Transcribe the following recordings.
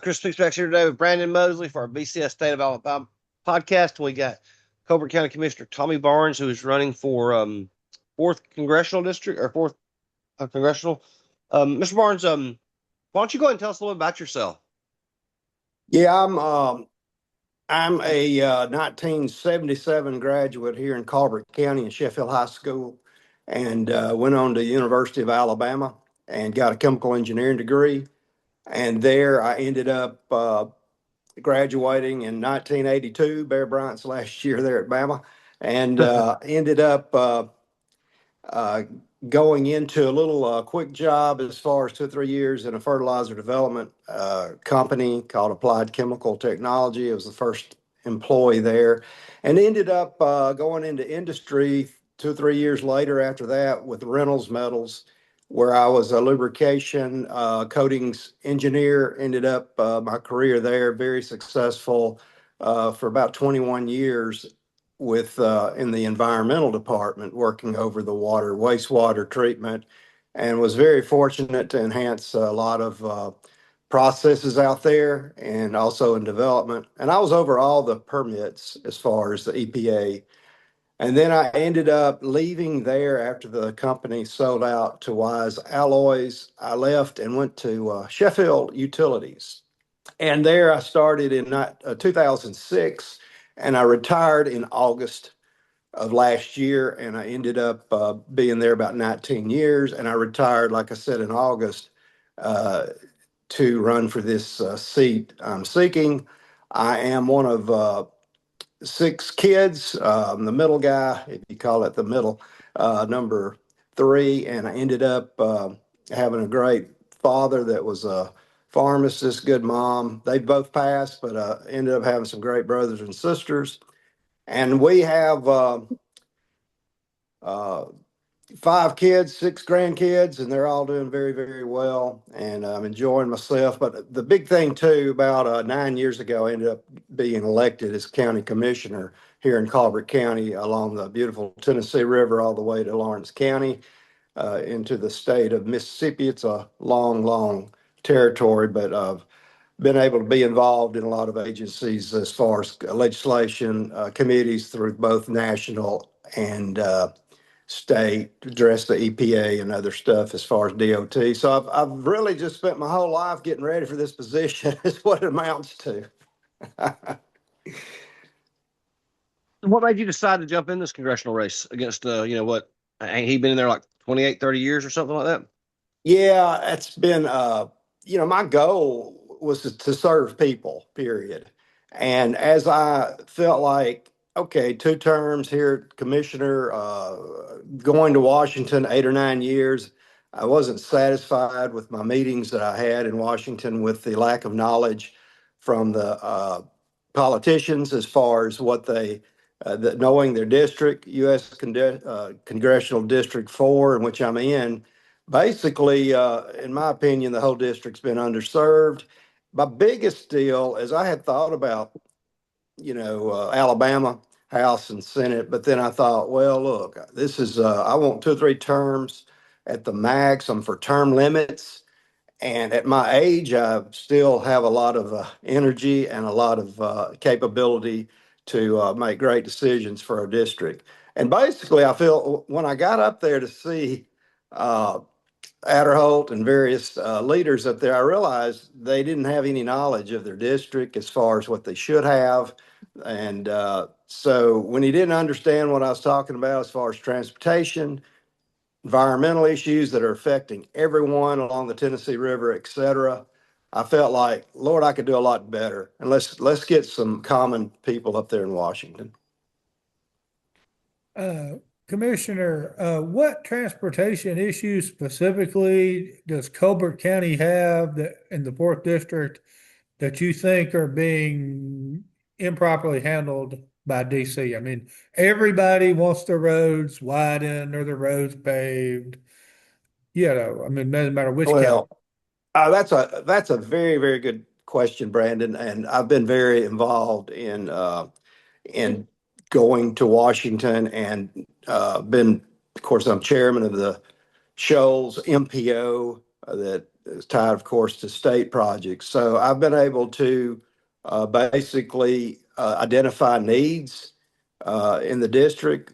Chris speaks back here today with Brandon Mosley for our BCS State of Alabama podcast. We got Colbert County Commissioner Tommy Barnes, who is running for fourth congressional district or fourth congressional. Mr. Barnes, why don't you go ahead and tell us a little bit about yourself? Yeah, I'm a 1977 graduate here in Colbert County in Sheffield High School, and went on to University of Alabama and got a chemical engineering degree. And there I ended up graduating in 1982, Bear Bryant's last year there at Bama, and ended up uh, going into a little quick job as far as 2 or 3 years in a fertilizer development company called Applied Chemical Technology. I was the first employee there, and ended up going into industry 2 or 3 years later after that with Reynolds Metals, where I was a lubrication coatings engineer. Ended up my career there, very successful for about 21 years with in the environmental department, working over the water, wastewater treatment, and was very fortunate to enhance a lot of processes out there and also in development. And I was over all the permits as far as the EPA. And then I ended up leaving there after the company sold out to Wise Alloys. I left and went to Sheffield Utilities. And there I started in 2006, and I retired in August of last year, and I ended up being there about 19 years. And I retired, like I said, in August uh, to run for this seat I'm seeking. I am one of six kids. I'm the middle guy, if you call it the middle, number three. And I ended up having a great father that was a pharmacist, good mom. They both passed, but ended up having some great brothers and sisters. And we have uh, five kids, six grandkids, and they're all doing very, very well. And I'm enjoying myself. But the big thing, too, about 9 years ago, I ended up being elected as county commissioner here in Colbert County along the beautiful Tennessee River all the way to Lawrence County into the state of Mississippi. It's a long, long territory, but I've been able to be involved in a lot of agencies as far as legislation committees through both national and state to address the EPA and other stuff as far as DOT. So I've really just spent my whole life getting ready for this position is what it amounts to. What made you decide to jump in this congressional race against, ain't he been in there like 28, 30 years or something like that? Yeah, it's been, my goal was to serve people, period. And as I felt like, okay, 2 terms here, commissioner, going to Washington 8 or 9 years, I wasn't satisfied with my meetings that I had in Washington with the lack of knowledge from the politicians as far as what knowing their district, Congressional District 4, in which I'm in. Basically, in my opinion, the whole district's been underserved. My biggest deal is I had thought about, Alabama House and Senate, but then I thought, well, look, this is I want 2 or 3 terms at the max. I'm for term limits, and at my age, I still have a lot of energy and a lot of capability to make great decisions for our district. And basically, I feel when I got up there to see uh, Adderholt and various leaders up there, I realized they didn't have any knowledge of their district as far as what they should have. And so when he didn't understand what I was talking about as far as transportation, environmental issues that are affecting everyone along the Tennessee River, et cetera, I felt like, Lord, I could do a lot better. And let's get some common people up there in Washington. Uh, Commissioner, what transportation issues specifically does Colbert County have that in the fourth district that you think are being improperly handled by DC? I mean, everybody wants the roads widened or the roads paved. I mean, doesn't matter which county. Well, that's a very, very good question, Brandon. And I've been very involved in going to Washington and been, of course, I'm chairman of the Shoals MPO that is tied, of course, to state projects. So I've been able to basically identify needs in the district.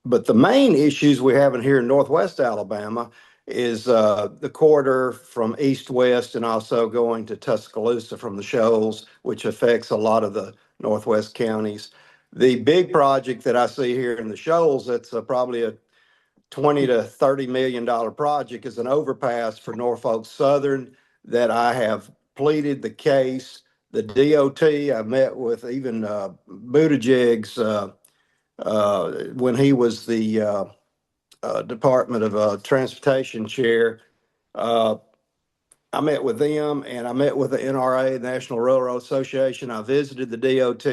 But the main issues we have in here in Northwest Alabama is the corridor from east-west and also going to Tuscaloosa from the Shoals, which affects a lot of the Northwest counties. The big project that I see here in the Shoals, that's probably a 20 to $30 million project, is an overpass for Norfolk Southern that I have pleaded the case. The DOT, I met with even Buttigieg's when he was the Department of Transportation chair. Uh, I met with them and I met with the NRA, National Railroad Association. I visited the DOT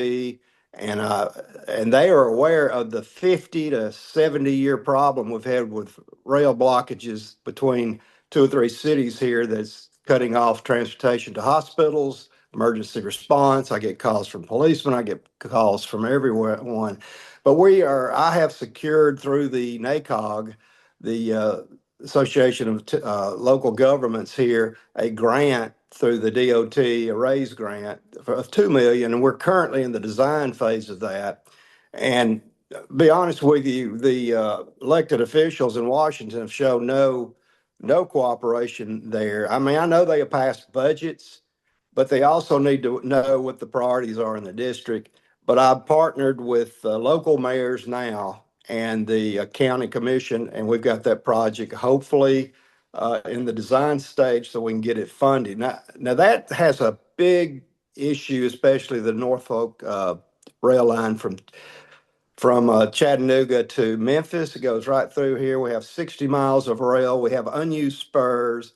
and they are aware of the 50 to 70-year problem we've had with rail blockages between two or three cities here that's cutting off transportation to hospitals, emergency response. I get calls from policemen. I get calls from everyone. But I have secured through the NACOG, the Association of Local Governments here, a grant through the DOT, a raise grant of $2 million, and we're currently in the design phase of that. And be honest with you, the elected officials in Washington have shown no cooperation there. I mean, I know they have passed budgets, but they also need to know what the priorities are in the district. But I've partnered with local mayors now and the county commission, and we've got that project hopefully in the design stage so we can get it funded. Now that has a big issue, especially the Norfolk rail line from Chattanooga to Memphis. It goes right through here. We have 60 miles of rail. We have unused spurs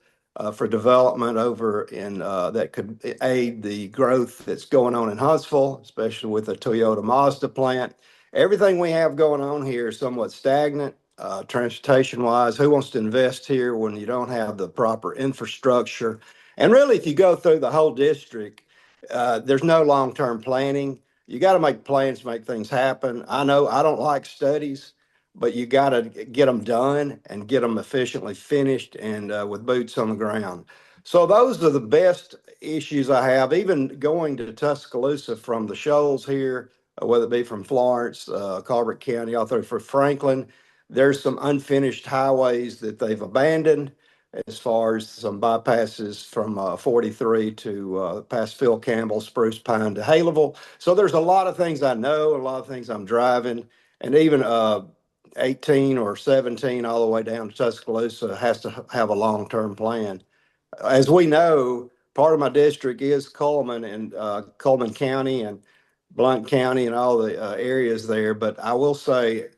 for development over in that could aid the growth that's going on in Huntsville, especially with the Toyota Mazda plant. Everything we have going on here is somewhat stagnant, transportation wise. Who wants to invest here when you don't have the proper infrastructure? And really, if you go through the whole district, there's no long-term planning. You got to make plans to make things happen. I know I don't like studies, but you got to get them done and get them efficiently finished and with boots on the ground. So those are the best issues I have. Even going to Tuscaloosa from the Shoals here, whether it be from Florence, Colbert County, all through for Franklin, there's some unfinished highways that they've abandoned, as far as some bypasses from 43 to past Phil Campbell, Spruce Pine to Haleville. So there's a lot of things I know, a lot of things I'm driving, and even 18 or 17 all the way down to Tuscaloosa has to have a long-term plan. As we know, part of my district is Coleman and Coleman County and Blount County and all the areas there, but I will say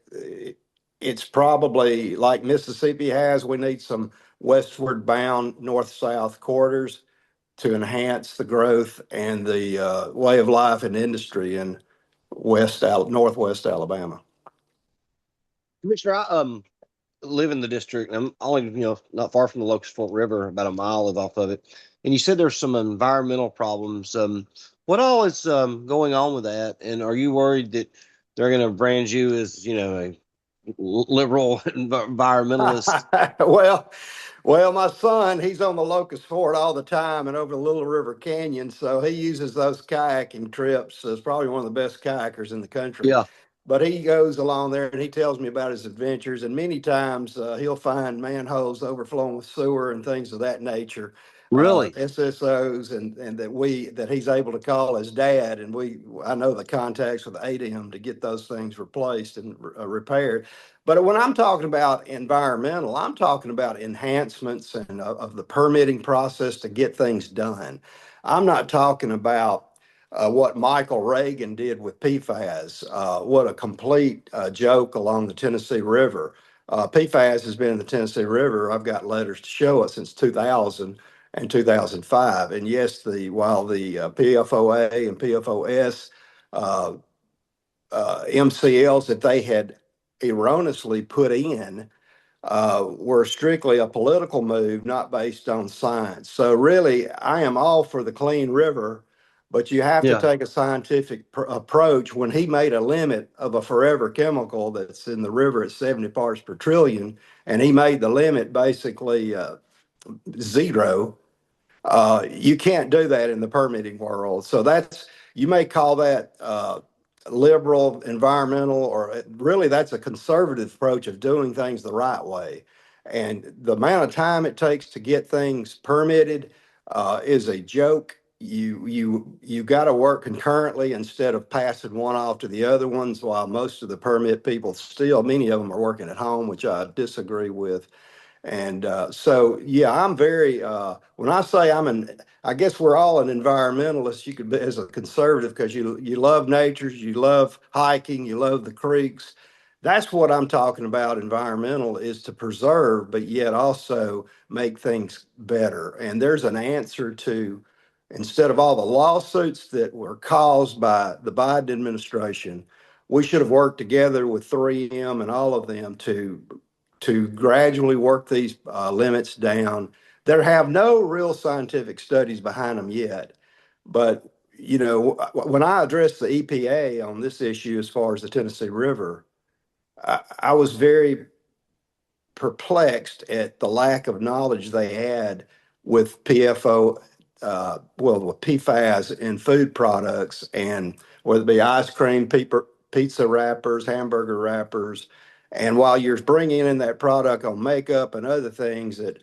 it's probably like Mississippi has. We need some westward bound north-south corridors to enhance the growth and the way of life and industry in northwest Alabama. Commissioner, I live in the district. I'm only, not far from the Locust Fork River, about a mile off of it. And you said there's some environmental problems. What all is going on with that? And are you worried that they're going to brand you as, a liberal environmentalist? Well, my son, he's on the Locust Fork all the time and over the Little River Canyon. So he uses those kayaking trips as probably one of the best kayakers in the country. Yeah. But he goes along there and he tells me about his adventures. And many times he'll find manholes overflowing with sewer and things of that nature. Really? SSOs and that he's able to call his dad. And I know the contacts with ADM to get those things replaced and repaired. But when I'm talking about environmental, I'm talking about enhancements and of the permitting process to get things done. I'm not talking about what Michael Reagan did with PFAS. What a complete joke along the Tennessee River. PFAS has been in the Tennessee River. I've got letters to show it since 2000 and 2005. And yes, while the PFOA and PFOS MCLs that they had erroneously put in were strictly a political move, not based on science. So really, I am all for the clean river, but you have to take a scientific approach. When he made a limit of a forever chemical that's in the river at 70 parts per trillion, and he made the limit basically zero. You can't do that in the permitting world. So you may call that liberal, environmental, or really that's a conservative approach of doing things the right way. And the amount of time it takes to get things permitted is a joke. You got to work concurrently instead of passing one off to the other ones. While most of the permit people still, many of them are working at home, which I disagree with. And so, yeah, I'm very, when I say I guess we're all an environmentalist. You could be as a conservative because you love nature, you love hiking, you love the creeks. That's what I'm talking about. Environmental is to preserve, but yet also make things better. And there's an answer to, instead of all the lawsuits that were caused by the Biden administration, we should have worked together with 3M and all of them to gradually work these limits down. There have no real scientific studies behind them yet. But, when I addressed the EPA on this issue as far as the Tennessee River, I was very perplexed at the lack of knowledge they had with with PFAS in food products, and whether it be ice cream, pizza wrappers, hamburger wrappers. And while you're bringing in that product on makeup and other things at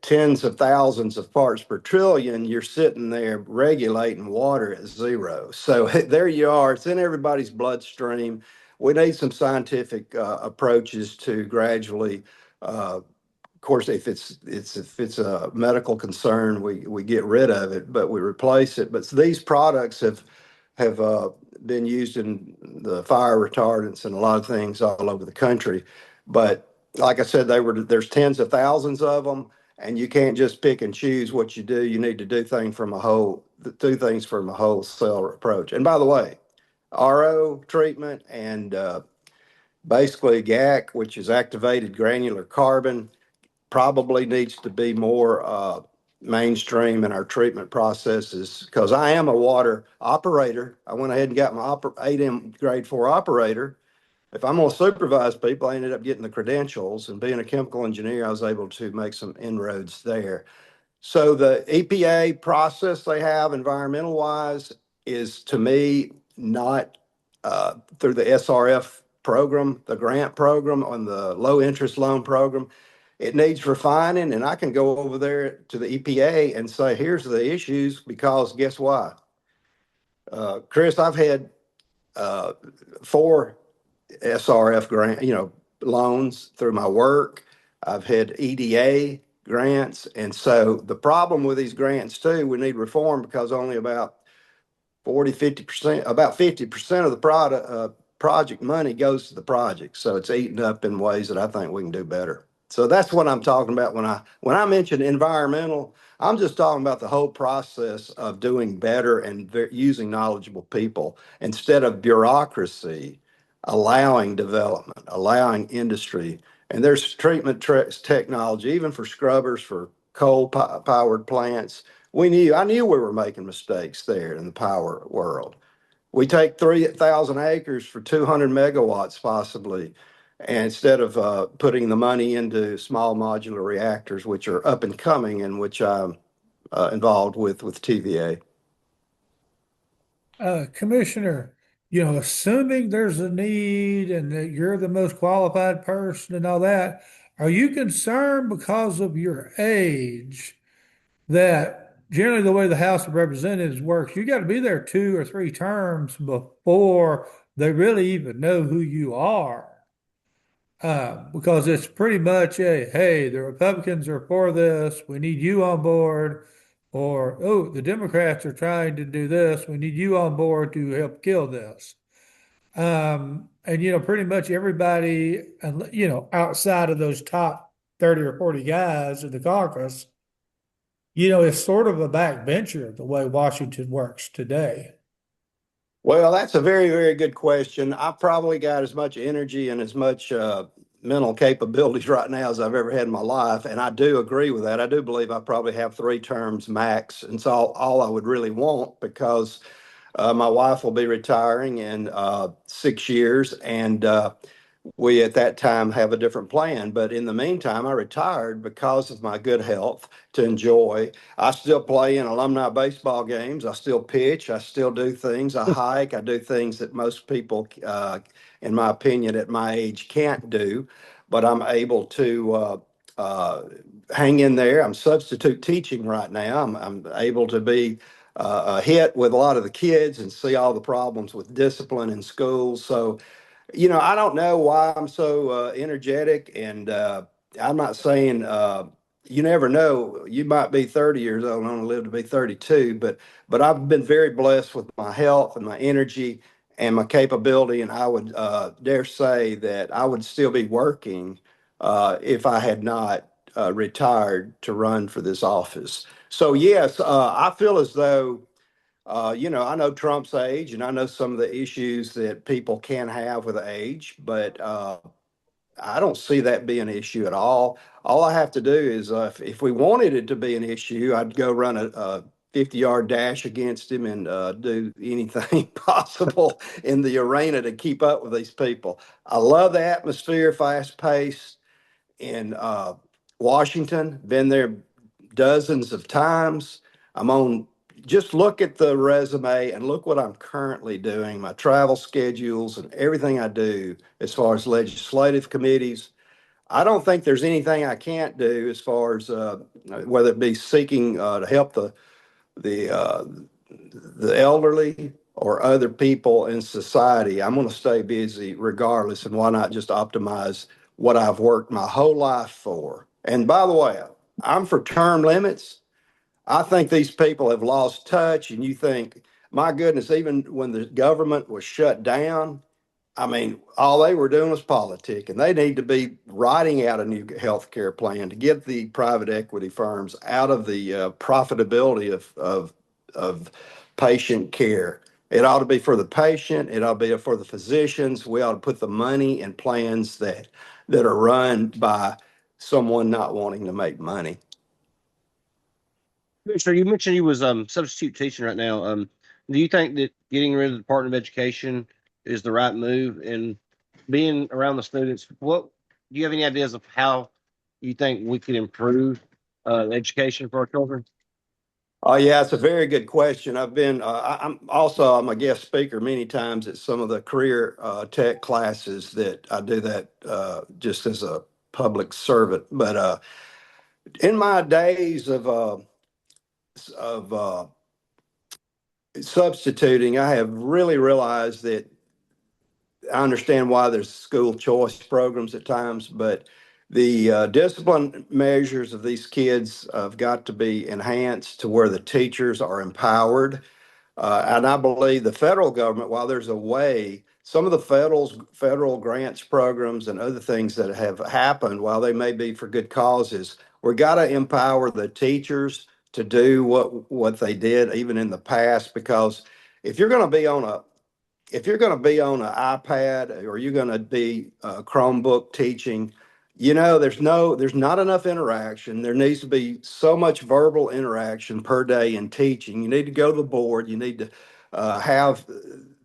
tens of thousands of parts per trillion, you're sitting there regulating water at zero. So there you are. It's in everybody's bloodstream. We need some scientific approaches to gradually of course, if it's a medical concern, we get rid of it, but we replace it. But these products have been used in the fire retardants and a lot of things all over the country. But like I said, there's tens of thousands of them, and you can't just pick and choose what you do. You need to do things from a wholesale approach. And by the way, RO treatment and basically GAC, which is activated granular carbon, probably needs to be more mainstream in our treatment processes, because I am a water operator. I went ahead and got my 8M grade 4 operator. If I'm going to supervise people, I ended up getting the credentials, and being a chemical engineer, I was able to make some inroads there. So the EPA process they have environmental wise is, to me, not through the SRF program, the grant program on the low interest loan program. It needs refining, and I can go over there to the EPA and say, here's the issues, because guess what? Chris, I've had 4 SRF loans through my work. I've had EDA grants. And so the problem with these grants too, we need reform, because only about 50% of the project money goes to the project. So it's eaten up in ways that I think we can do better. So that's what I'm talking about when I mention environmental. I'm just talking about the whole process of doing better and using knowledgeable people instead of bureaucracy, allowing development, allowing industry. And there's treatment technology, even for scrubbers for coal powered plants. I knew we were making mistakes there in the power world. We take 3,000 acres for 200 megawatts possibly, and instead of putting the money into small modular reactors, which are up and coming, and which I'm involved with TVA. Commissioner, assuming there's a need and that you're the most qualified person and all that, are you concerned because of your age that generally the way the House of Representatives works, you got to be there 2 or 3 terms before they really even know who you are? Because it's pretty much hey, the Republicans are for this, we need you on board, or, oh, the Democrats are trying to do this, we need you on board to help kill this. And, pretty much everybody, outside of those top 30 or 40 guys in the caucus, is sort of a backbencher the way Washington works today. Well, that's a very, very good question. I've probably got as much energy and as much mental capabilities right now as I've ever had in my life. And I do agree with that. I do believe I probably have 3 terms max. And so all I would really want, because my wife will be retiring in 6 years. And we at that time have a different plan. But in the meantime, I retired because of my good health to enjoy. I still play in alumni baseball games. I still pitch. I still do things. I hike. I do things that most people, in my opinion, at my age can't do. But I'm able to hang in there. I'm substitute teaching right now. I'm able to be a hit with a lot of the kids and see all the problems with discipline in schools. So I don't know why I'm so energetic, and I'm not saying you never know. You might be 30 years old and only live to be 32, but I've been very blessed with my health and my energy and my capability, and I would dare say that I would still be working if I had not retired to run for this office. So yes, I feel as though I know Trump's age and I know some of the issues that people can have with age, but I don't see that being an issue at all. All I have to do is, if we wanted it to be an issue, I'd go run a 50-yard dash against him and do anything possible in the arena to keep up with these people. I love the atmosphere, fast paced in Washington, been there dozens of times. I'm on, just look at the resume and look what I'm currently doing, my travel schedules and everything I do as far as legislative committees. I don't think there's anything I can't do as far as whether it be seeking to help the uh, the elderly or other people in society. I'm going to stay busy regardless, and why not just optimize what I've worked my whole life for? And by the way, I'm for term limits. I think these people have lost touch, and you think, my goodness, even when the government was shut down, I mean, all they were doing was politic, and they need to be writing out a new health care plan to get the private equity firms out of the profitability of patient care. It ought to be for the patient. It ought to be for the physicians. We ought to put the money in plans that are run by someone not wanting to make money. Commissioner, you mentioned you was substitute teaching right now. Do you think that getting rid of the Department of Education is the right move? And being around the students, what do you have any ideas of how you think we could improve education for our children? Oh yeah, it's a very good question. I'm a guest speaker many times at some of the career tech classes that I do that just as a public servant. But in my days of substituting, I have really realized that I understand why there's school choice programs at times, but the discipline measures of these kids have got to be enhanced to where the teachers are empowered. And I believe the federal government, while there's a way, some of the federal grants programs and other things that have happened, while they may be for good causes, we got to empower the teachers to do what they did even in the past. Because if you're going to be on a if you're going to be on an iPad or you're going to be Chromebook teaching, there's not enough interaction. There needs to be so much verbal interaction per day in teaching. You need to go to the board. You need to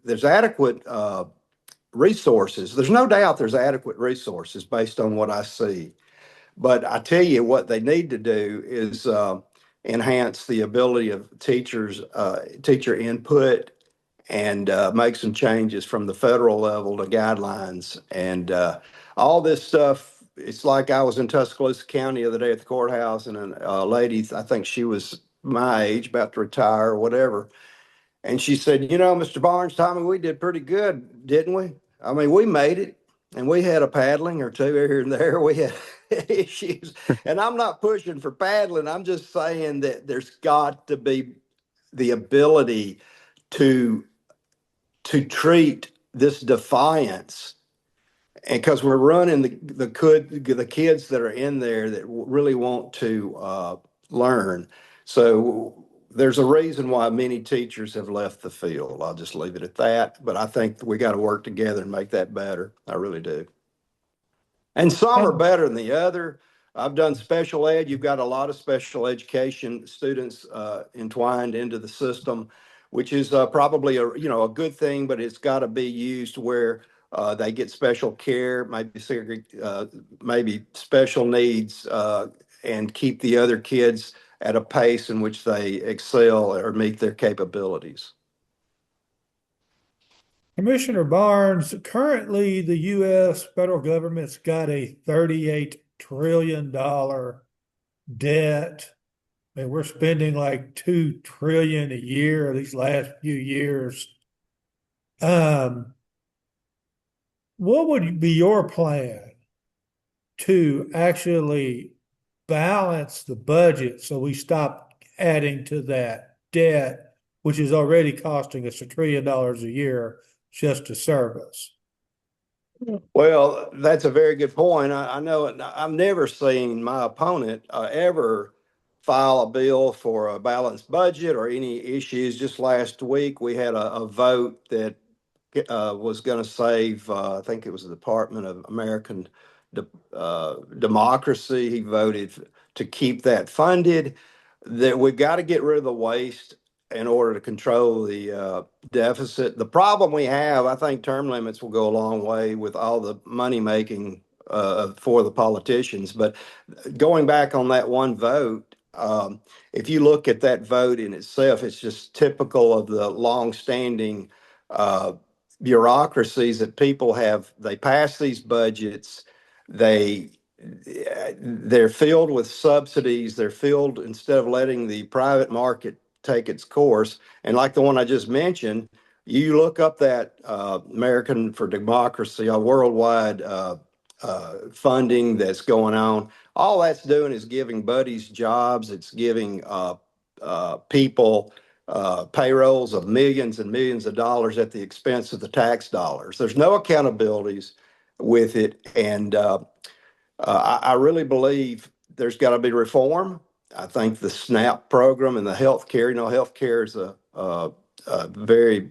there's adequate resources. There's no doubt there's adequate resources based on what I see. But I tell you what they need to do is enhance the ability of teachers, teacher input, and make some changes from the federal level to guidelines. And all this stuff, it's like I was in Tuscaloosa County the other day at the courthouse, and a lady, I think she was my age, about to retire or whatever. And she said, Mr. Barnes, Tommy, we did pretty good, didn't we? I mean, we made it, and we had a paddling or two here and there. We had issues. And I'm not pushing for paddling. I'm just saying that there's got to be the ability to treat this defiance, and because we're running the kids that are in there that really want to learn. So there's a reason why many teachers have left the field. I'll just leave it at that. But I think we got to work together and make that better. I really do. And some are better than the other. I've done special ed. You've got a lot of special education students entwined into the system, which is probably a good thing, but it's got to be used where They get special care, maybe special needs, and keep the other kids at a pace in which they excel or meet their capabilities. Commissioner Barnes, currently the U.S. federal government's got a $38 trillion debt. And we're spending like $2 trillion a year these last few years. What would be your plan to actually balance the budget so we stop adding to that debt, which is already costing us $1 trillion a year just to service? Well, that's a very good point. I know I've never seen my opponent ever file a bill for a balanced budget or any issues. Just last week, we had a vote that was going to save, I think it was the Department of American Democracy. He voted to keep that funded. That we've got to get rid of the waste in order to control the deficit. The problem we have, I think term limits will go a long way with all the money making for the politicians. But going back on that one vote, if you look at that vote in itself, it's just typical of the long-standing bureaucracies that people have. They pass these budgets, they're filled with subsidies. They're filled, instead of letting the private market take its course. And like the one I just mentioned, you look up that American for Democracy, a worldwide funding that's going on. All that's doing is giving buddies jobs. It's giving people payrolls of millions and millions of dollars at the expense of the tax dollars. There's no accountabilities with it. And I really believe there's got to be reform. I think the SNAP program and the health care, health care is a very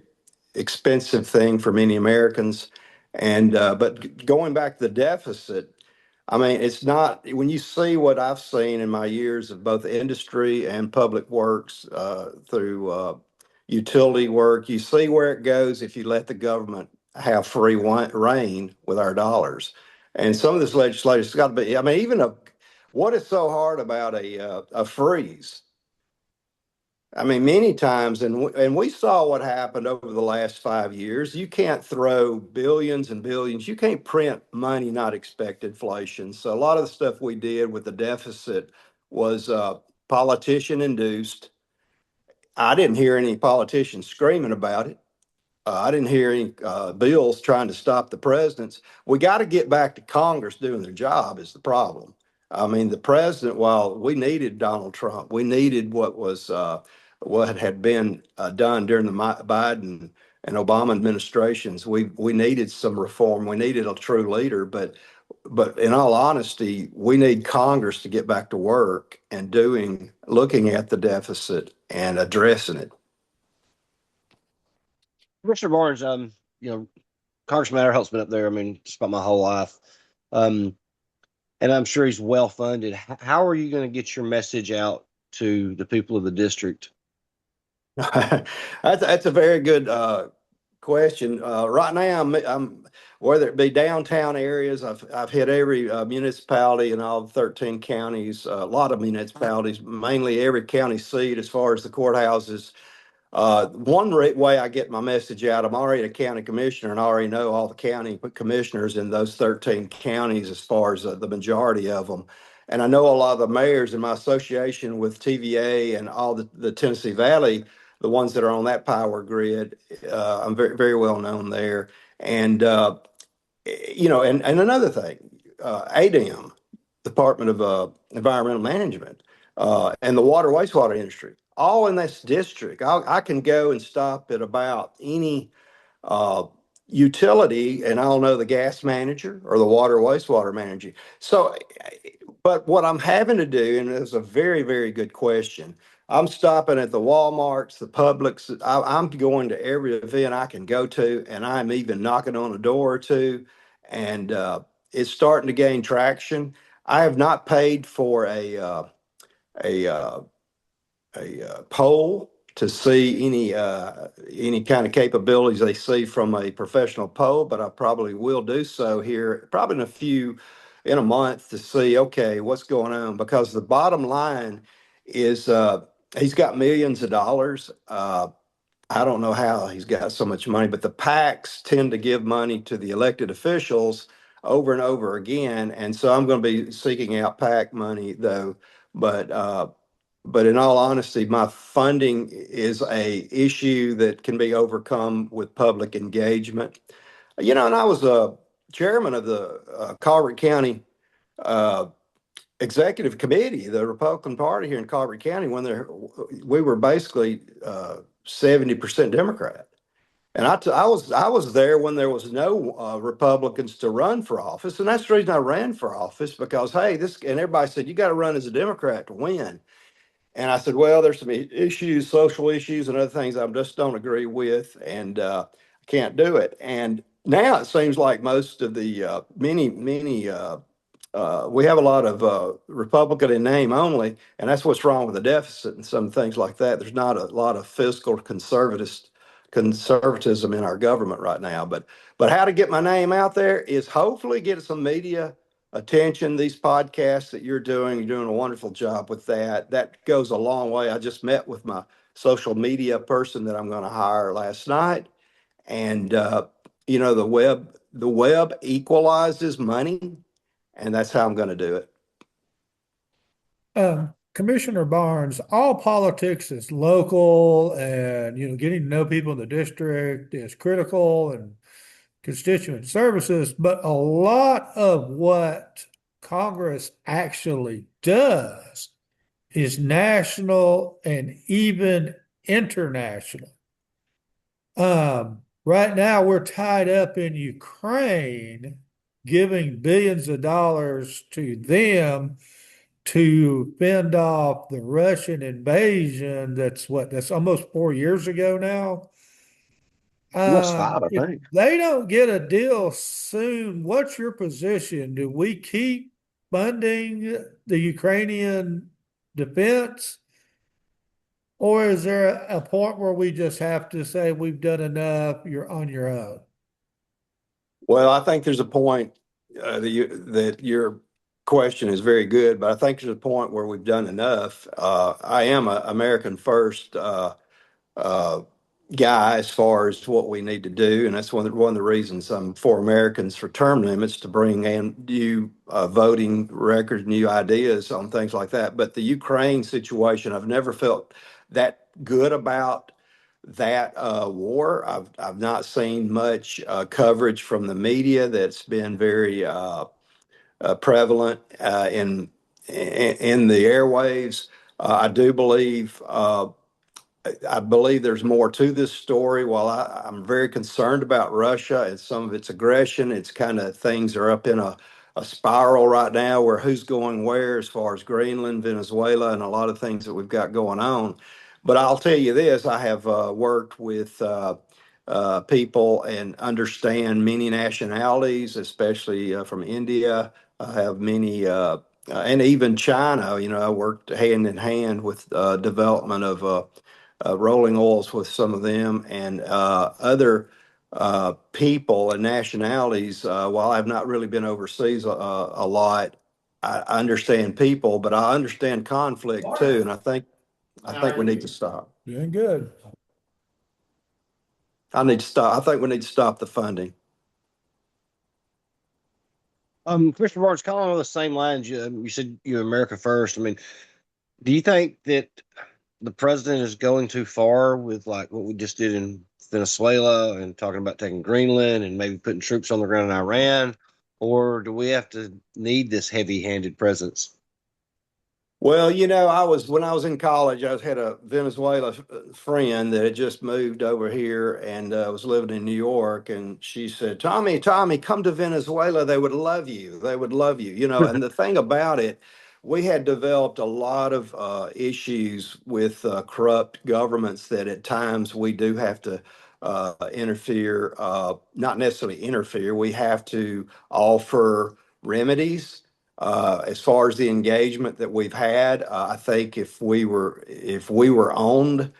expensive thing for many Americans. And but going back to the deficit, I mean, it's not, when you see what I've seen in my years of both industry and public works through utility work, you see where it goes if you let the government have free reign with our dollars. And some of this legislation's got to be, I mean, what is so hard about a freeze? I mean, many times, and we saw what happened over the last 5 years. You can't throw billions and billions. You can't print money, not expect inflation. So a lot of the stuff we did with the deficit was politician induced. I didn't hear any politicians screaming about it. I didn't hear any bills trying to stop the presidents. We got to get back to Congress doing their job is the problem. I mean, the president, while we needed Donald Trump, we needed what had been done during the Biden and Obama administrations. We needed some reform. We needed a true leader. But in all honesty, we need Congress to get back to work and looking at the deficit and addressing it. Commissioner Barnes, Congressman Adderholt's been up there, I mean, just about my whole life. And I'm sure he's well funded. How are you going to get your message out to the people of the district? That's a very good question. Right now, I'm whether it be downtown areas, I've hit every municipality in all 13 counties, a lot of municipalities, mainly every county seat as far as the courthouses. One way I get my message out, I'm already a county commissioner and I already know all the county commissioners in those 13 counties as far as the majority of them. And I know a lot of the mayors in my association with TVA and all the Tennessee Valley, the ones that are on that power grid. I'm very, very well known there. And, and another thing, ADM, Department of Environmental Management, and the water wastewater industry, all in this district. I can go and stop at about any utility and I'll know the gas manager or the water wastewater manager. So, but what I'm having to do, and it's a very, very good question, I'm stopping at the Walmarts, the Publix. I'm going to every event I can go to, and I'm even knocking on a door or two, and it's starting to gain traction. I have not paid for a poll to see any kind of capabilities they see from a professional poll, but I probably will do so here probably in a month to see, okay, what's going on, because the bottom line is he's got millions of dollars. I don't know how he's got so much money, but the PACs tend to give money to the elected officials over and over again. And so I'm going to be seeking out PAC money though. But but in all honesty, my funding is a issue that can be overcome with public engagement. And I was a chairman of the Colbert County uh, executive committee, the Republican Party here in Colbert County, when we were basically 70% Democrat. And I was there when there was no Republicans to run for office, and that's the reason I ran for office, because hey, and everybody said you got to run as a Democrat to win. And I said, well, there's some issues, social issues, and other things I just don't agree with, and can't do it. And now it seems like most of the many we have a lot of Republican in name only, and that's what's wrong with the deficit and some things like that. There's not a lot of fiscal conservatism in our government right now. But how to get my name out there is hopefully get some media attention. These podcasts that you're doing a wonderful job with that. That goes a long way. I just met with my social media person that I'm going to hire last night, and the web equalizes money, and that's how I'm going to do it. Commissioner Barnes, all politics is local, and getting to know people in the district is critical, and constituent services, but a lot of what Congress actually does is national and even international. Right now, we're tied up in Ukraine, giving billions of dollars to them to fend off the Russian invasion. That's almost 4 years ago now. Almost five, I If think. they don't get a deal soon, what's your position? Do we keep funding the Ukrainian defense? Or is there a point where we just have to say we've done enough, you're on your own? Well, I think there's a point that your question is very good, but I think there's a point where we've done enough. I am an American first uh, guy as far as what we need to do, and that's one of the reasons I'm for Americans for term limits, to bring in new voting records, new ideas on things like that. But the Ukraine situation, I've never felt that good about that war. I've not seen much coverage from the media that's been very prevalent in the airwaves. I do believe. I believe there's more to this story. While I'm very concerned about Russia and some of its aggression, it's kind of things are up in a spiral right now where who's going where as far as Greenland, Venezuela, and a lot of things that we've got going on. But I'll tell you this, I have worked with people and understand many nationalities, especially from India. I have many, and even China. I worked hand in hand with development of rolling oils with some of them, and other people and nationalities. While I've not really been overseas a lot, I understand people, but I understand conflict too, and I think we need to stop. Doing good. I need to stop. I think we need to stop the funding. Commissioner Barnes, kind of on the same lines, you said you America first. I mean, do you think that the president is going too far with like what we just did in Venezuela and talking about taking Greenland and maybe putting troops on the ground in Iran? Or do we have to need this heavy-handed presence? Well, when I was in college, had a Venezuela friend that had just moved over here and was living in New York, and she said, "Tommy, come to Venezuela. They would love you. They would love you." And the thing about it, we had developed a lot of issues with corrupt governments that at times we do have to interfere, not necessarily interfere. We have to offer remedies as far as the engagement that we've had. I think if we were owned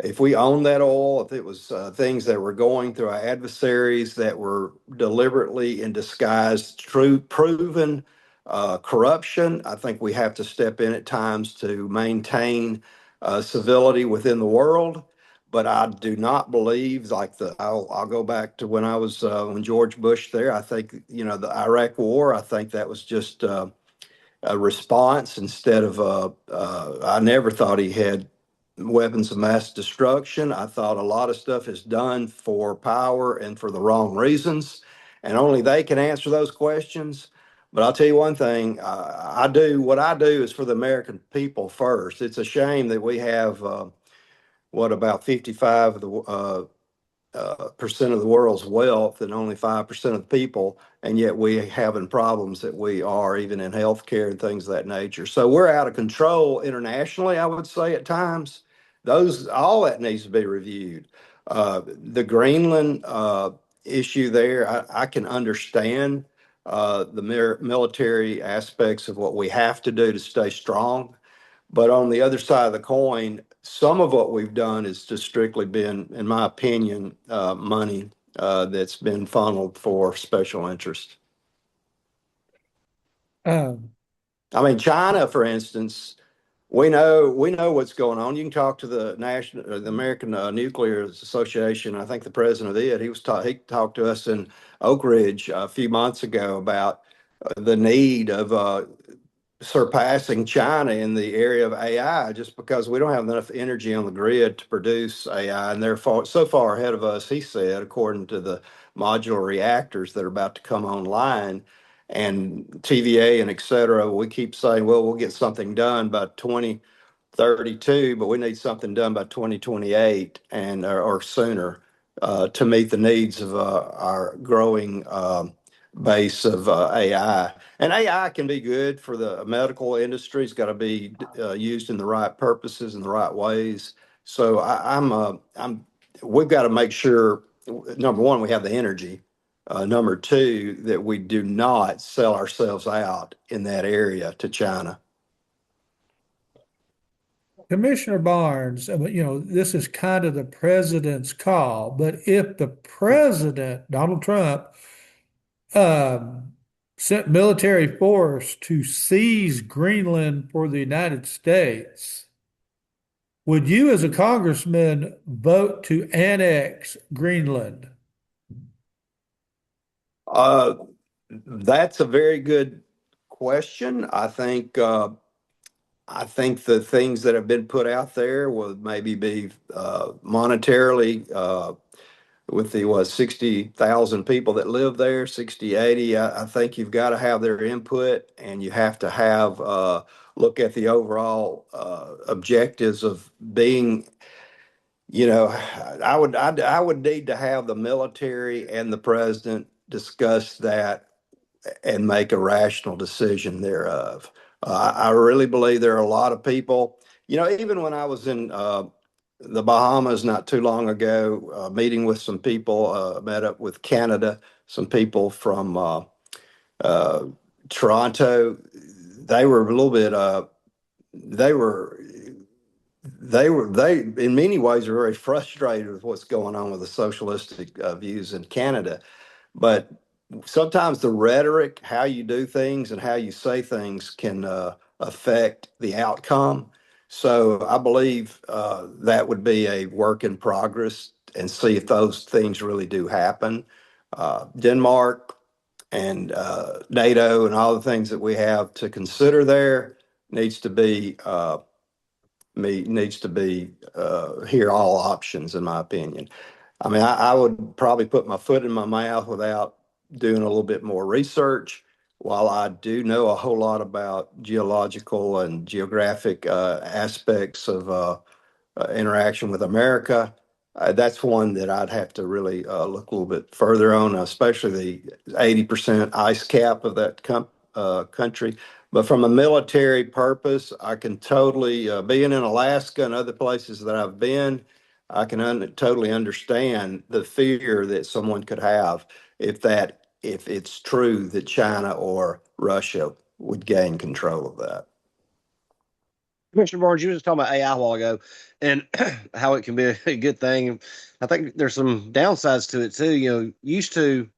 if we owned that oil, if it was things that were going through our adversaries that were deliberately in disguise, proven corruption, I think we have to step in at times to maintain civility within the world. But I do not believe, like I'll go back to when I was when George Bush there. I think the Iraq War. I think that was just a response instead of I never thought he had weapons of mass destruction. I thought a lot of stuff is done for power and for the wrong reasons, and only they can answer those questions. But I'll tell you one thing, I do what I do is for the American people first. It's a shame that we have about 55 of the percent of the world's wealth and only 5% of the people, and yet we having problems that we are even in healthcare and things of that nature. So we're out of control internationally, I would say at times. All that needs to be reviewed. The Greenland issue there, I can understand the military aspects of what we have to do to stay strong. But on the other side of the coin, some of what we've done is just strictly been, in my opinion, money that's been funneled for special interest. Um, I mean, China, for instance, we know what's going on. You can talk to the American Nuclear Association. I think the president of it, he talked to us in Oak Ridge a few months ago about the need of surpassing China in the area of AI, just because we don't have enough energy on the grid to produce AI, and they're so far ahead of us, he said, according to the modular reactors that are about to come online. And TVA and et cetera, we keep saying, well, we'll get something done by 2032, but we need something done by 2028 or sooner to meet the needs of our growing base of AI. And AI can be good for the medical industry. It's got to be used in the right purposes and the right ways. So we've got to make sure, number one, we have the energy. Number two, that we do not sell ourselves out in that area to China. Commissioner Barnes, this is kind of the president's call, but if the president, Donald Trump, um, sent military force to seize Greenland for the United States, would you, as a congressman, vote to annex Greenland? Uh, that's a very good question. I think the things that have been put out there will maybe be monetarily with the 60,000 people that live there, 60, 80. I think you've got to have their input, and you have to have look at the overall objectives of being. I would need to have the military and the president discuss that and make a rational decision thereof. I really believe there are a lot of people, even when I was in the Bahamas not too long ago, meeting with some people, met up with Canada, some people from uh, Toronto. They were a little bit, they were, they in many ways are very frustrated with what's going on with the socialistic views in Canada. But sometimes the rhetoric, how you do things and how you say things can affect the outcome. So I believe that would be a work in progress and see if those things really do happen. Denmark and NATO and all the things that we have to consider there needs to be hear all options, in my opinion. I mean, I would probably put my foot in my mouth without doing a little bit more research. While I do know a whole lot about geological and geographic aspects of interaction with America, that's one that I'd have to really look a little bit further on, especially the 80% ice cap of that country. But from a military purpose, I can totally, being in Alaska and other places that I've been, I can totally understand the fear that someone could have if it's true that China or Russia would gain control of that. Commissioner Barnes, you were just talking about AI a while ago and how it can be a good thing. I think there's some downsides to it too. Used to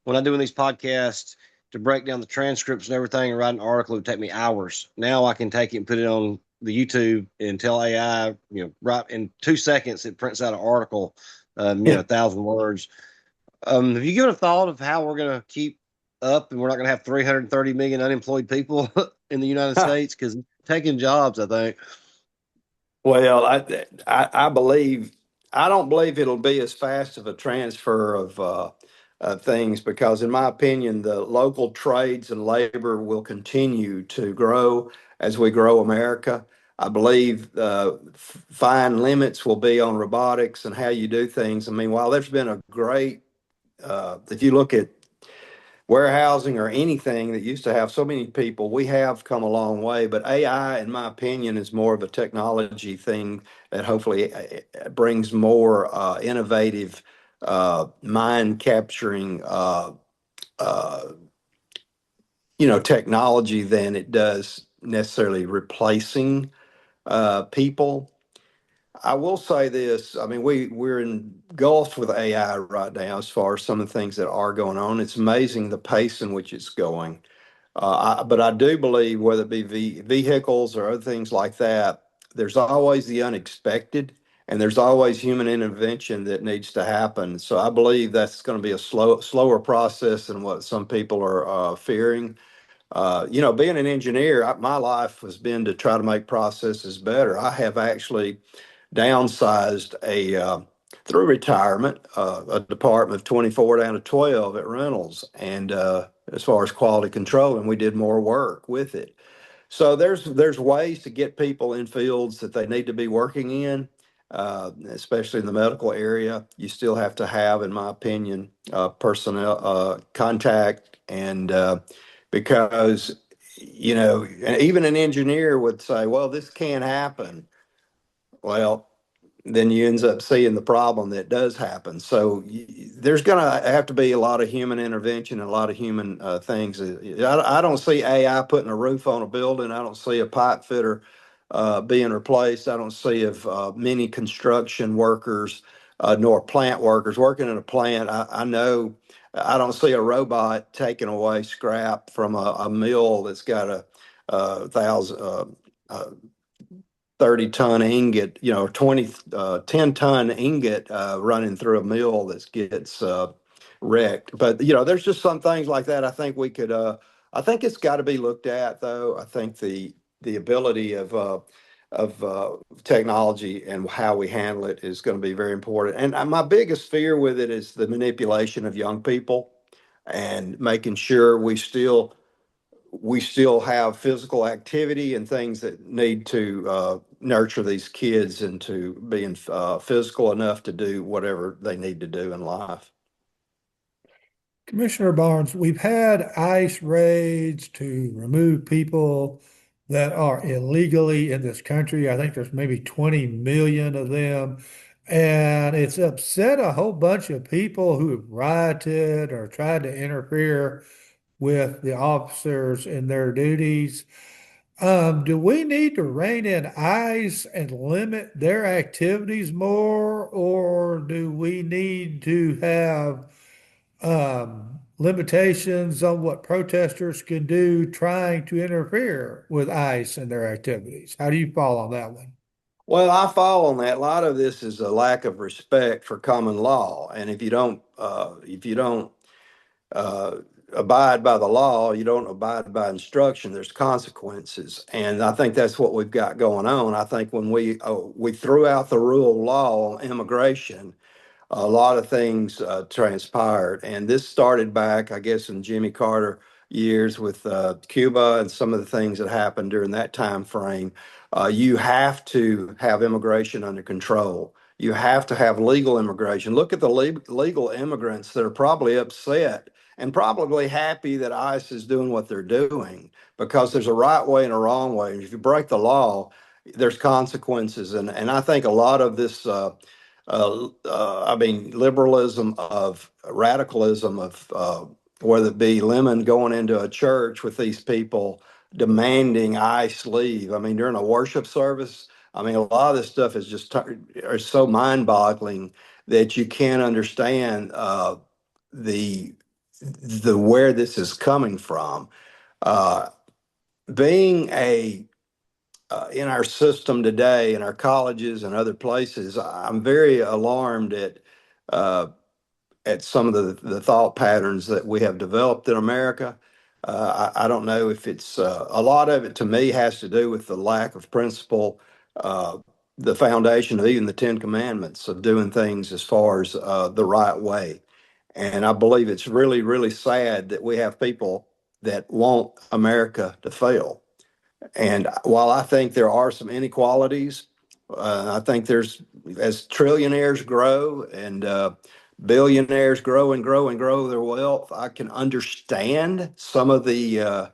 when I'm doing these podcasts to break down the transcripts and everything and write an article, it would take me hours. Now I can take it and put it on the YouTube and tell AI, right in 2 seconds, it prints out an article, 1,000 words. Have you given a thought of how we're going to keep up and we're not going to have 330 million unemployed people in the United States? Because taking jobs, I think. Well, I believe I don't believe it'll be as fast of a transfer of things because, in my opinion, the local trades and labor will continue to grow as we grow America. I believe fine limits will be on robotics and how you do things. I mean, while there's been a great, if you look at warehousing or anything that used to have so many people, we have come a long way. But AI, in my opinion, is more of a technology thing that hopefully brings more innovative, mind capturing, technology than it does necessarily replacing people. I will say this. I mean, we're engulfed with AI right now as far as some of the things that are going on. It's amazing the pace in which it's going. But I do believe, whether it be vehicles or other things like that, there's always the unexpected, and there's always human intervention that needs to happen. So I believe that's going to be a slower process than what some people are fearing. Being an engineer, my life has been to try to make processes better. I have actually downsized through retirement a department of 24 down to 12 at Reynolds, and as far as quality control, and we did more work with it. So there's ways to get people in fields that they need to be working in, especially in the medical area. You still have to have, in my opinion, personnel contact, and because and even an engineer would say, well, this can't happen. Well, then you ends up seeing the problem that does happen. So there's going to have to be a lot of human intervention and a lot of human things. I don't see AI putting a roof on a building. I don't see a pipe fitter being replaced. I don't see of many construction workers nor plant workers working in a plant. I know I don't see a robot taking away scrap from a mill that's got a thousand. 30-ton ingot, 10-ton ingot running through a mill that gets wrecked. But, there's just some things like that. I think it's got to be looked at, though. I think the ability of technology and how we handle it is going to be very important. And my biggest fear with it is the manipulation of young people and making sure we still have physical activity and things that need to nurture these kids into being physical enough to do whatever they need to do in life. Commissioner Barnes, we've had ICE raids to remove people that are illegally in this country. I think there's maybe 20 million of them. And it's upset a whole bunch of people who have rioted or tried to interfere with the officers in their duties. Do we need to rein in ICE and limit their activities more, or do we need to have limitations on what protesters can do trying to interfere with ICE and their activities? How do you fall on that one? Well, I fall on that. A lot of this is a lack of respect for common law, and if you don't uh, abide by the law, you don't abide by instruction, there's consequences. And I think that's what we've got going on. I think when we threw out the rule of law on immigration, a lot of things transpired. And this started back, I guess, in Jimmy Carter years with Cuba and some of the things that happened during that time frame. You have to have immigration under control. You have to have legal immigration. Look at the legal immigrants that are probably upset and probably happy that ICE is doing what they're doing, because there's a right way and a wrong way. And if you break the law, there's consequences. And I think a lot of this liberalism of radicalism of whether it be Lemon going into a church with these people demanding ICE leave. I mean, during a worship service, I mean, a lot of this stuff is just are so mind-boggling that you can't understand the where this is coming from. Uh, being a in our system today, in our colleges and other places, I'm very alarmed uh, at some of the thought patterns that we have developed in America. I don't know if it's a lot of it to me has to do with the lack of principle, uh, the foundation of even the Ten Commandments of doing things as far as the right way. And I believe it's really, really sad that we have people that want America to fail. And while I think there are some inequalities, I think there's, as trillionaires grow and billionaires grow and grow and grow their wealth, I can understand some of the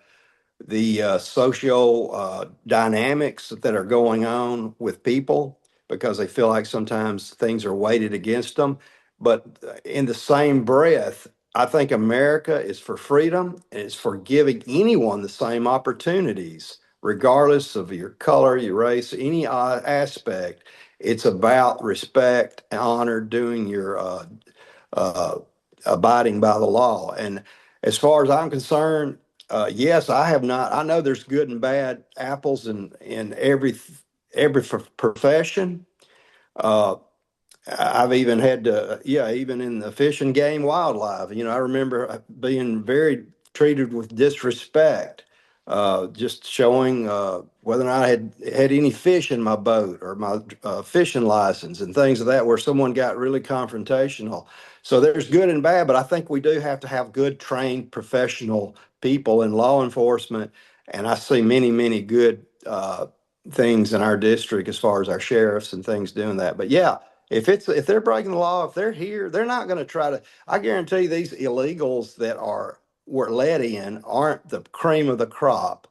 social dynamics that are going on with people because they feel like sometimes things are weighted against them. But in the same breath, I think America is for freedom and it's for giving anyone the same opportunities, regardless of your color, your race, any aspect. It's about respect, honor, doing your uh, abiding by the law. And as far as I'm concerned, yes, I have not. I know there's good and bad apples in every profession. Uh, I've even had to, yeah, even in the fish and game wildlife. You know, I remember being very treated with disrespect, just showing whether or not I had any fish in my boat or my fishing license and things of that, where someone got really confrontational. So there's good and bad, but I think we do have to have good, trained, professional people in law enforcement. And I see many, many good things in our district as far as our sheriffs and things doing that. But yeah, if they're breaking the law, if they're here, they're not going to try to. I guarantee these illegals that were let in aren't the cream of the crop,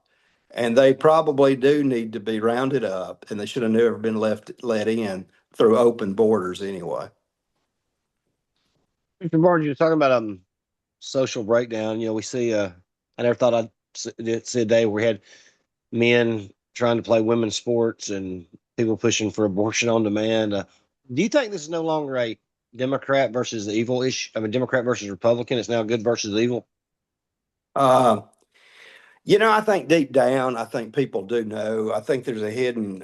and they probably do need to be rounded up, and they should have never been let in through open borders anyway. Mr. Barnes, you're talking about social breakdown. We see I never thought I'd see a day where we had men trying to play women's sports and people pushing for abortion on demand. Do you think this is no longer a Democrat versus evil issue? I mean, Democrat versus Republican. It's now good versus evil. Uh, I think deep down, I think people do know. I think there's a hidden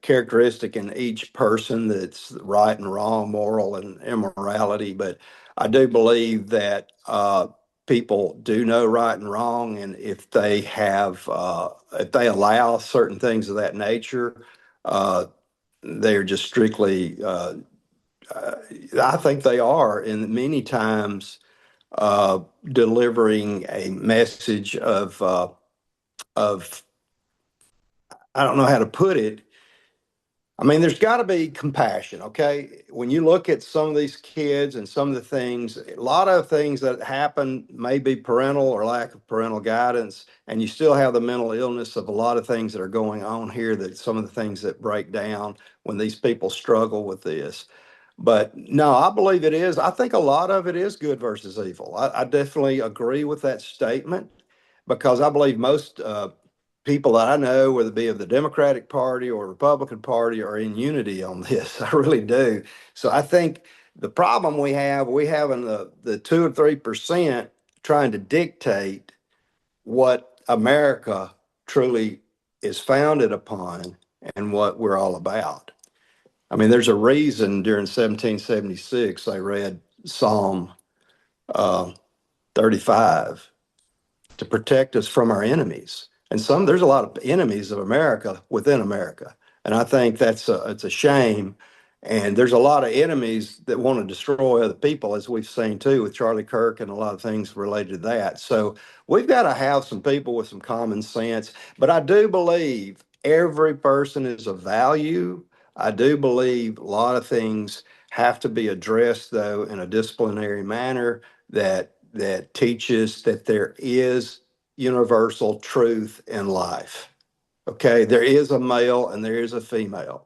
characteristic in each person that's right and wrong, moral and immorality. But I do believe that people do know right and wrong, and if they allow certain things of that nature, uh, they're just strictly. Uh, I think they are, and many times delivering a message of I don't know how to put it. I mean, there's got to be compassion, okay? When you look at some of these kids and some of the things, a lot of things that happen may be parental or lack of parental guidance, and you still have the mental illness of a lot of things that are going on here, that some of the things that break down when these people struggle with this. But no, I believe it is. I think a lot of it is good versus evil. I definitely agree with that statement because I believe most people that I know, whether it be of the Democratic Party or Republican Party, are in unity on this. I really do. So I think the problem we have in the 2 or 3% trying to dictate what America truly is founded upon and what we're all about. I mean, there's a reason during 1776 I read Psalm uh, 35 to protect us from our enemies. And there's a lot of enemies of America within America. And I think it's a shame. And there's a lot of enemies that want to destroy other people, as we've seen too with Charlie Kirk and a lot of things related to that. So we've got to have some people with some common sense. But I do believe every person is of value. I do believe a lot of things have to be addressed, though, in a disciplinary manner that teaches that there is universal truth in life. Okay, there is a male and there is a female.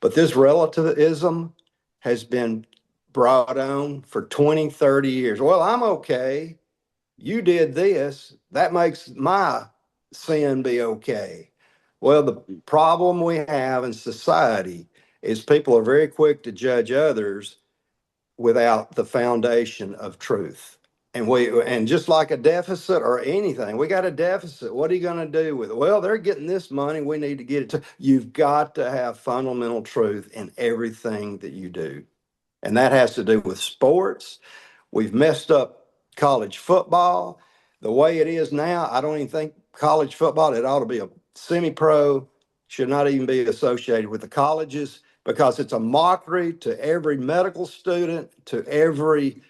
But this relativism has been brought on for 20, 30 years. Well, I'm okay. you did this, that makes my sin be okay. Well, the problem we have in society is people are very quick to judge others without the foundation of truth. And just like a deficit or anything, we got a deficit. What are you going to do with it? Well, they're getting this money. We need to get it to. You've got to have fundamental truth in everything that you do. And that has to do with sports. We've messed up college football. The way it is now, I don't even think college football, it ought to be a semi-pro, should not even be associated with the colleges because it's a mockery to every medical student, to every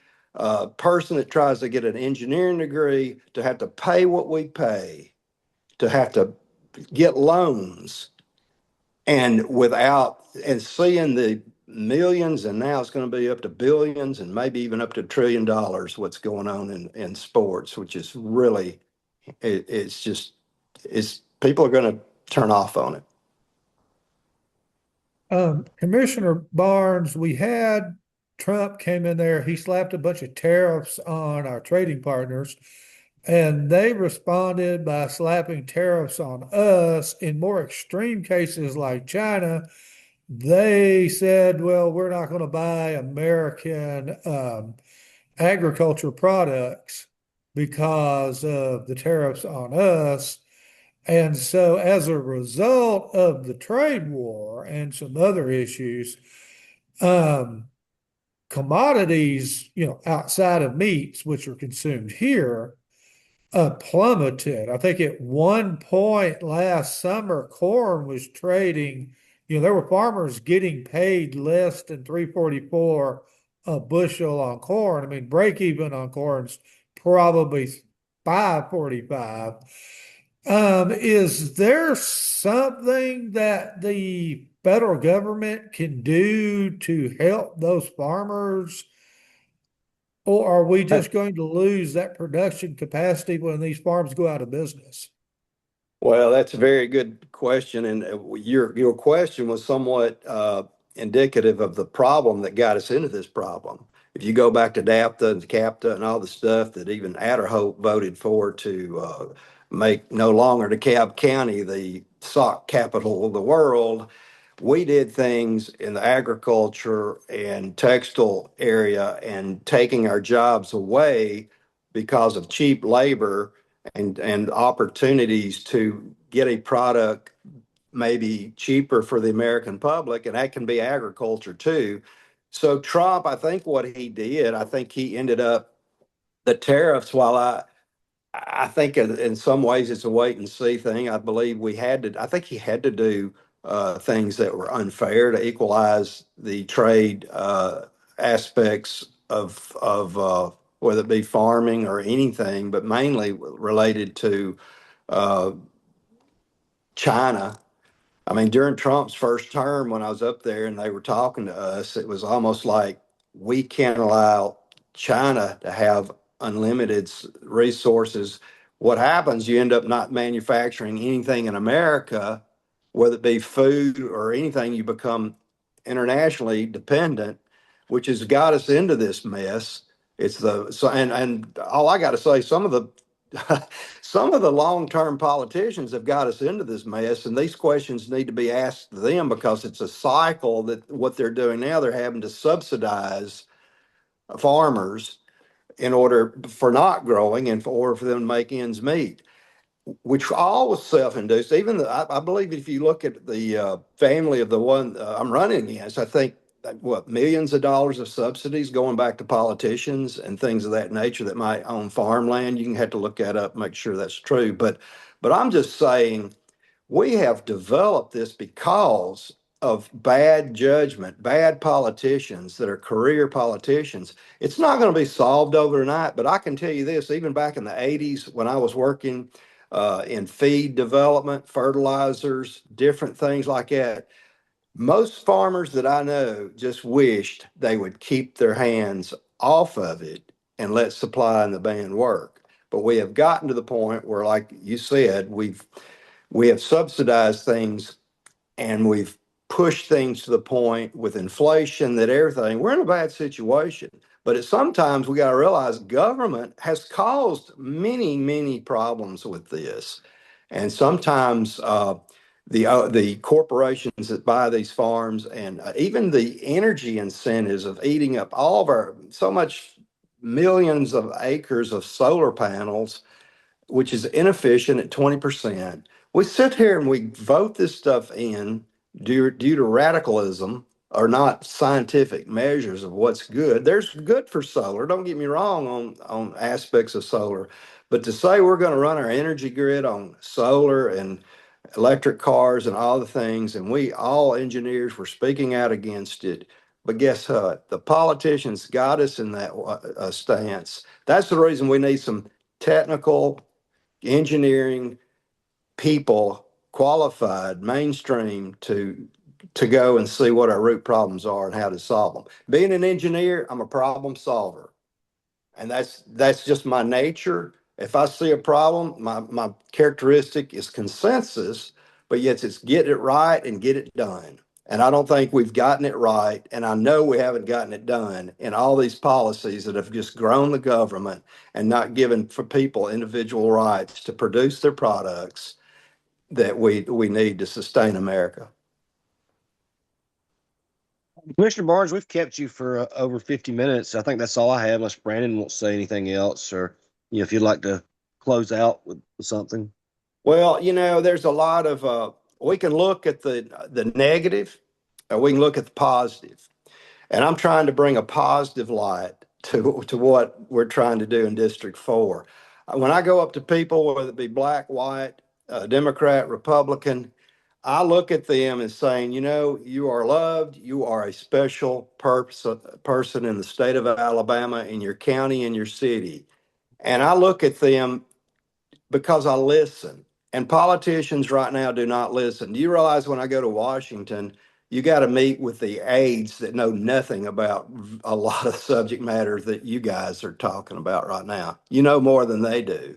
person that tries to get an engineering degree, to have to pay what we pay, to have to get loans, and seeing the millions, and now it's going to be up to billions and maybe even up to $1 trillion what's going on in sports, which is really, it's people are going to turn off on it. Commissioner Barnes, we had Trump came in there, he slapped a bunch of tariffs on our trading partners, and they responded by slapping tariffs on us. In more extreme cases like China, they said, well, we're not going to buy American agriculture products because of the tariffs on us. And so, as a result of the trade war and some other issues, um, commodities, outside of meats, which are consumed here, plummeted. I think at one point last summer, corn was trading, there were farmers getting paid less than 344 a bushel on corn. I mean, break even on corn's probably 545. Is there something that the federal government can do to help those farmers? Or are we just going to lose that production capacity when these farms go out of business? Well, that's a very good question, and your question was somewhat indicative of the problem that got us into this problem. If you go back to DAPTA and CAPTA and all the stuff that even Adderhope voted for to make no longer DeKalb County the sock capital of the world, we did things in the agriculture and textile area and taking our jobs away because of cheap labor and opportunities to get a product maybe cheaper for the American public, and that can be agriculture too. So Trump, I think what he did, I think he ended up the tariffs. While I think in some ways it's a wait and see thing. I believe I think he had to do things that were unfair to equalize the trade aspects of whether it be farming or anything, but mainly related to uh, China. I mean, during Trump's first term, when I was up there and they were talking to us, it was almost like we can't allow China to have unlimited resources. What happens, you end up not manufacturing anything in America, whether it be food or anything, you become internationally dependent, which has got us into this mess. And all I got to say, some of the some of the long-term politicians have got us into this mess, and these questions need to be asked to them because it's a cycle that what they're doing now, they're having to subsidize farmers in order for not growing and for order for them to make ends meet, which all was self-induced. I believe if you look at the family of the one I'm running against, I think millions of dollars of subsidies going back to politicians and things of that nature that might own farmland. You can have to look that up, make sure that's true. But I'm just saying we have developed this because of bad judgment, bad politicians that are career politicians. It's not going to be solved overnight, but I can tell you this, even back in the 80s when I was working in feed development, fertilizers, different things like that, most farmers that I know just wished they would keep their hands off of it and let supply and demand work. But we have gotten to the point where, like you said, we have subsidized things and we've pushed things to the point with inflation that everything, we're in a bad situation. But sometimes we got to realize government has caused many, many problems with this. And sometimes the corporations that buy these farms and even the energy incentives of eating up all of our so much millions of acres of solar panels, which is inefficient at 20%. We sit here and we vote this stuff in due to radicalism or not scientific measures of what's good. There's good for solar. Don't get me wrong on aspects of solar, but to say we're going to run our energy grid on solar and electric cars and all the things, and we all engineers were speaking out against it. But guess what? The politicians got us in that stance. That's the reason we need some technical engineering people, qualified, mainstream, to go and see what our root problems are and how to solve them. Being an engineer, I'm a problem solver, and that's just my nature. If I see a problem, my characteristic is consensus, but yet it's get it right and get it done. And I don't think we've gotten it right, and I know we haven't gotten it done in all these policies that have just grown the government and not given for people individual rights to produce their products that we need to sustain America. Commissioner Barnes, we've kept you for over 50 minutes. I think that's all I have, unless Brandon won't say anything else, or if you'd like to close out with something. Well, there's a lot of we can look at the negative, or we can look at the positive. And I'm trying to bring a positive light to what we're trying to do in District 4. When I go up to people, whether it be black, white, Democrat, Republican, I look at them as saying, you are loved. You are a special person in the state of Alabama, in your county, in your city. And I look at them because I listen. And politicians right now do not listen. Do you realize when I go to Washington, you got to meet with the aides that know nothing about a lot of subject matter that you guys are talking about right now? You know more than they do.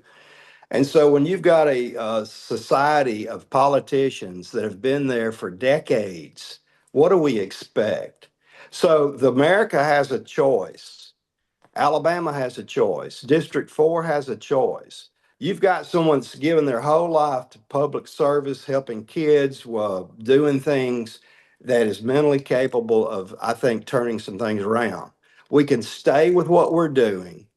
And so when you've got a society of politicians that have been there for decades, what do we expect? So America has a choice. Alabama has a choice. District 4 has a choice. You've got someone that's given their whole life to public service, helping kids, doing things that is mentally capable of, I think, turning some things around. We can stay with what we're doing,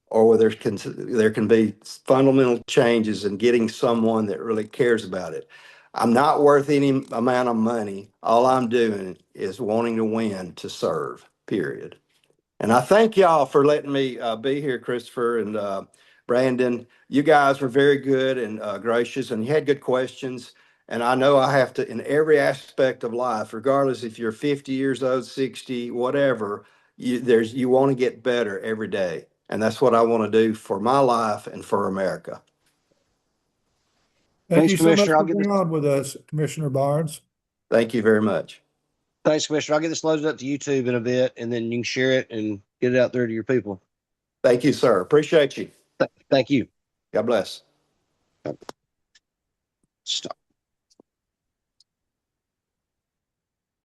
or there can be fundamental changes in getting someone that really cares about it. I'm not worth any amount of money. All I'm doing is wanting to win to serve, period. And I thank y'all for letting me be here, Christopher and Brandon. You guys were very good and gracious, and you had good questions. And I know I have to, in every aspect of life, regardless if you're 50 years old, 60, whatever, you want to get better every day. And that's what I want to do for my life and for America. Thank Thanks, you so much Commissioner. for being on with us, Commissioner Barnes. Thank you very much. Thanks, Commissioner. I'll get this loaded up to YouTube in a bit, and then you can share it and get it out there to your people. Thank you, sir. Appreciate you. Thank you. God bless.